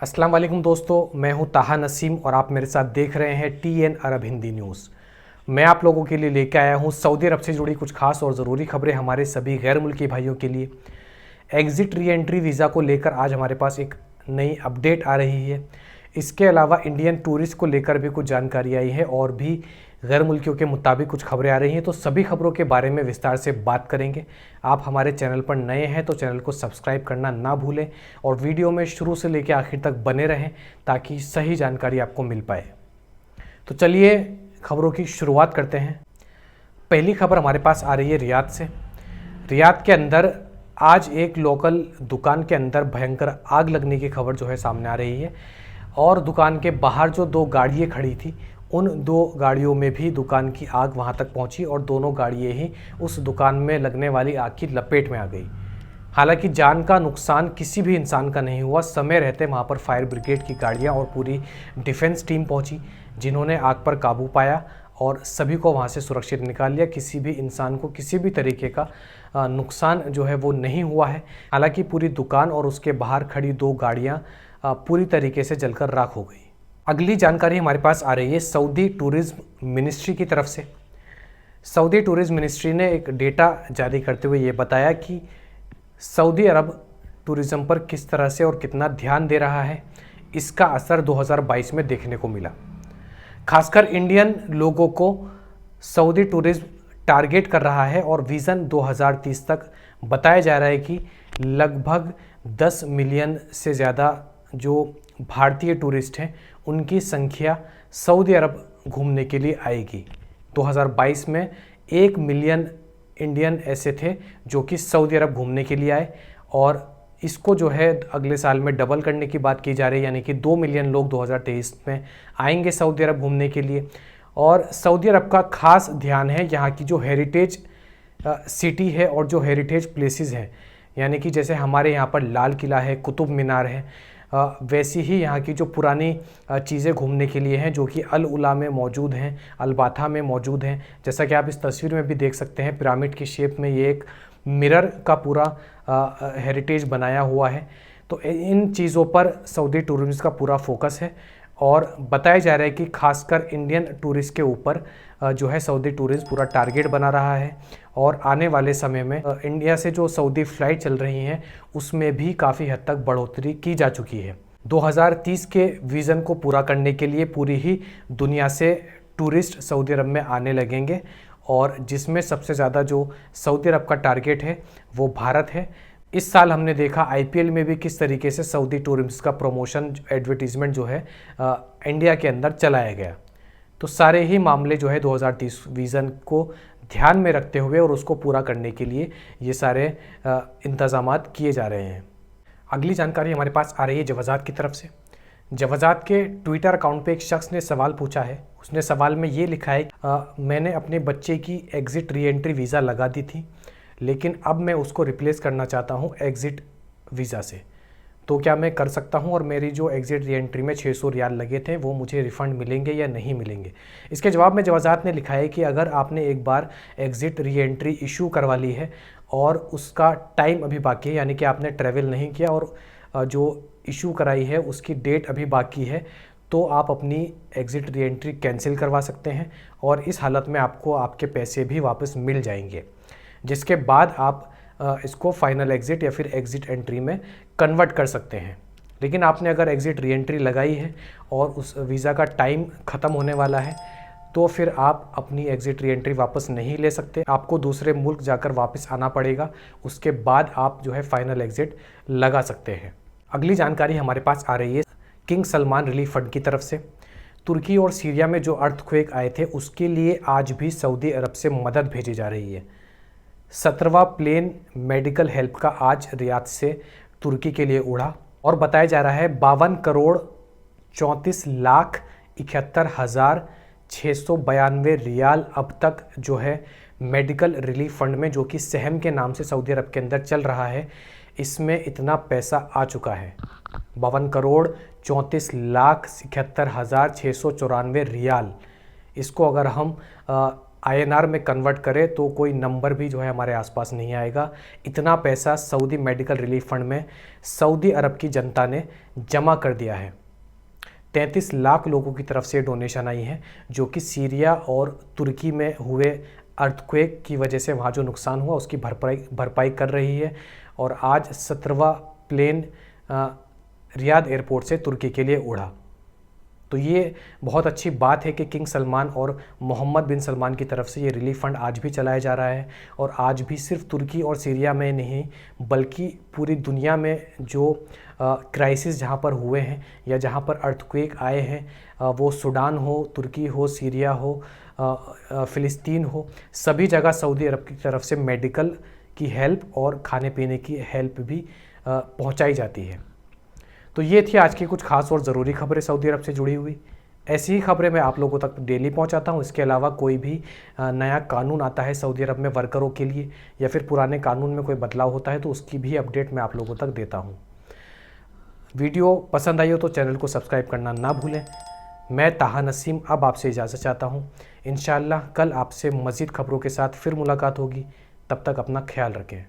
अस्सलाम वालेकुम दोस्तों, मैं हूं ताहा नसीम और आप मेरे साथ देख रहे हैं TN अरब हिंदी न्यूज़। मैं आप लोगों के लिए लेके आया हूं सऊदी अरब से जुड़ी कुछ खास और ज़रूरी खबरें हमारे सभी गैर मुल्की भाइयों के लिए। एग्ज़िट री एंट्री वीज़ा को लेकर आज हमारे पास एक नई अपडेट आ रही है। इसके अलावा इंडियन टूरिस्ट को लेकर भी कुछ जानकारी आई है और भी गैर मुल्कियों के मुताबिक कुछ खबरें आ रही हैं, तो सभी खबरों के बारे में विस्तार से बात करेंगे। आप हमारे चैनल पर नए हैं तो चैनल को सब्सक्राइब करना ना भूलें और वीडियो में शुरू से लेकर आखिर तक बने रहें ताकि सही जानकारी आपको मिल पाए। तो चलिए खबरों की शुरुआत करते हैं। पहली खबर हमारे पास आ रही है रियाद से। रियाद के अंदर आज एक लोकल दुकान के अंदर भयंकर आग लगने की खबर जो है सामने आ रही है और दुकान के बाहर जो दो गाड़ियाँ खड़ी थी उन दो गाड़ियों में भी दुकान की आग वहां तक पहुंची और दोनों गाड़ियाँ ही उस दुकान में लगने वाली आग की लपेट में आ गई। हालांकि जान का नुकसान किसी भी इंसान का नहीं हुआ। समय रहते वहां पर फायर ब्रिगेड की गाड़ियां और पूरी डिफेंस टीम पहुंची जिन्होंने आग पर काबू पाया और सभी को वहां से सुरक्षित निकाल लिया। किसी भी इंसान को किसी भी तरीके का नुकसान जो है वो नहीं हुआ है। हालांकि पूरी दुकान और उसके बाहर खड़ी दो गाड़ियाँ पूरी तरीके से जलकर राख हो गई। अगली जानकारी हमारे पास आ रही है सऊदी टूरिज़्म मिनिस्ट्री की तरफ से। सऊदी टूरिज़्म मिनिस्ट्री ने एक डेटा जारी करते हुए ये बताया कि सऊदी अरब टूरिज़्म पर किस तरह से और कितना ध्यान दे रहा है, इसका असर 2022 में देखने को मिला। खासकर इंडियन लोगों को सऊदी टूरिज़्म टारगेट कर रहा है और विज़न 2030 तक बताया जा रहा है कि लगभग 10 मिलियन से ज़्यादा जो भारतीय टूरिस्ट हैं उनकी संख्या सऊदी अरब घूमने के लिए आएगी। 2022 में 1 मिलियन इंडियन ऐसे थे जो कि सऊदी अरब घूमने के लिए आए और इसको जो है अगले साल में डबल करने की बात की जा रही है, यानी कि 2 मिलियन लोग 2023 में आएंगे सऊदी अरब घूमने के लिए। और सऊदी अरब का खास ध्यान है यहाँ की जो हेरिटेज सिटी है और जो हेरिटेज प्लेसेस हैं, यानी कि जैसे हमारे यहाँ पर लाल किला है, कुतुब मीनार है, वैसी ही यहाँ की जो पुरानी चीज़ें घूमने के लिए हैं जो कि अल उला में मौजूद हैं, अलबाथा में मौजूद हैं। जैसा कि आप इस तस्वीर में भी देख सकते हैं, पिरामिड की शेप में ये एक मिरर का पूरा हेरिटेज बनाया हुआ है। तो इन चीज़ों पर सऊदी टूरिज्म का पूरा फोकस है और बताया जा रहा है कि खासकर इंडियन टूरिस्ट के ऊपर जो है सऊदी टूरिज्म पूरा टारगेट बना रहा है और आने वाले समय में इंडिया से जो सऊदी फ़्लाइट चल रही हैं उसमें भी काफ़ी हद तक बढ़ोतरी की जा चुकी है। 2030 के विज़न को पूरा करने के लिए पूरी ही दुनिया से टूरिस्ट सऊदी अरब में आने लगेंगे और जिसमें सबसे ज़्यादा जो सऊदी अरब का टारगेट है वो भारत है। इस साल हमने देखा IPL में भी किस तरीके से सऊदी टूरिज्म का प्रमोशन एडवर्टीज़मेंट जो है इंडिया के अंदर चलाया गया। तो सारे ही मामले जो है 2030 विज़न को ध्यान में रखते हुए और उसको पूरा करने के लिए ये सारे इंतज़ामात किए जा रहे हैं। अगली जानकारी हमारे पास आ रही है जवाज़ात की तरफ से। जवाज़ात के ट्विटर अकाउंट पे एक शख्स ने सवाल पूछा है। उसने सवाल में ये लिखा है, मैंने अपने बच्चे की एग्ज़िट री एंट्री वीज़ा लगा दी थी लेकिन अब मैं उसको रिप्लेस करना चाहता हूँ एग्ज़िट वीज़ा से, तो क्या मैं कर सकता हूँ और मेरी जो एग्ज़िट री एंट्री में 600 रियाल लगे थे वो मुझे रिफ़ंड मिलेंगे या नहीं मिलेंगे। इसके जवाब में जवाज़ात ने लिखा है कि अगर आपने एक बार एग्ज़िट री एंट्री इशू करवा ली है और उसका टाइम अभी बाकी है, यानी कि आपने ट्रैवल नहीं किया और जो इशू कराई है उसकी डेट अभी बाकी है, तो आप अपनी एग्ज़िट री एंट्री कैंसिल करवा सकते हैं और इस हालत में आपको आपके पैसे भी वापस मिल जाएंगे, जिसके बाद आप इसको फाइनल एग्ज़िट या फिर एग्ज़िट एंट्री में कन्वर्ट कर सकते हैं। लेकिन आपने अगर एग्ज़िट री एंट्री लगाई है और उस वीज़ा का टाइम ख़त्म होने वाला है तो फिर आप अपनी एग्ज़िट री एंट्री वापस नहीं ले सकते, आपको दूसरे मुल्क जाकर वापस आना पड़ेगा। उसके बाद आप जो है फाइनल एग्ज़िट लगा सकते हैं। अगली जानकारी हमारे पास आ रही है किंग सलमान रिलीफ फंड की तरफ से। तुर्की और सीरिया में जो अर्थक्वेक आए थे उसके लिए आज भी सऊदी अरब से मदद भेजी जा रही है। 17वां प्लेन मेडिकल हेल्प का आज रियाद से तुर्की के लिए उड़ा और बताया जा रहा है 52 करोड़ 34 लाख 71,692 रियाल अब तक जो है मेडिकल रिलीफ फंड में, जो कि सहम के नाम से सऊदी अरब के अंदर चल रहा है, इसमें इतना पैसा आ चुका है। 52 करोड़ 34 लाख 71,694 रियाल। इसको अगर हम INR में कन्वर्ट करें तो कोई नंबर भी जो है हमारे आसपास नहीं आएगा। इतना पैसा सऊदी मेडिकल रिलीफ फंड में सऊदी अरब की जनता ने जमा कर दिया है। 33 लाख लोगों की तरफ से डोनेशन आई है, जो कि सीरिया और तुर्की में हुए अर्थक्वेक की वजह से वहाँ जो नुकसान हुआ उसकी भरपाई कर रही है। और आज 17वां प्लेन रियाद एयरपोर्ट से तुर्की के लिए उड़ा। तो ये बहुत अच्छी बात है कि किंग सलमान और मोहम्मद बिन सलमान की तरफ से ये रिलीफ फंड आज भी चलाया जा रहा है। और आज भी सिर्फ तुर्की और सीरिया में नहीं, बल्कि पूरी दुनिया में जो क्राइसिस जहाँ पर हुए हैं या जहाँ पर अर्थक्वेक आए हैं, वो सूडान हो, तुर्की हो, सीरिया हो, फ़िलिस्तीन हो, सभी जगह सऊदी अरब की तरफ से मेडिकल की हेल्प और खाने पीने की हेल्प भी पहुँचाई जाती है। तो ये थी आज की कुछ खास और ज़रूरी खबरें सऊदी अरब से जुड़ी हुई। ऐसी ही खबरें मैं आप लोगों तक डेली पहुंचाता हूं। इसके अलावा कोई भी नया कानून आता है सऊदी अरब में वर्करों के लिए, या फिर पुराने कानून में कोई बदलाव होता है, तो उसकी भी अपडेट मैं आप लोगों तक देता हूं। वीडियो पसंद आई हो तो चैनल को सब्सक्राइब करना ना भूलें। मैं ताहा नसीम अब आपसे इजाज़त चाहता हूँ। इंशाअल्लाह कल आपसे मज़ीद खबरों के साथ फिर मुलाकात होगी। तब तक अपना ख्याल रखें।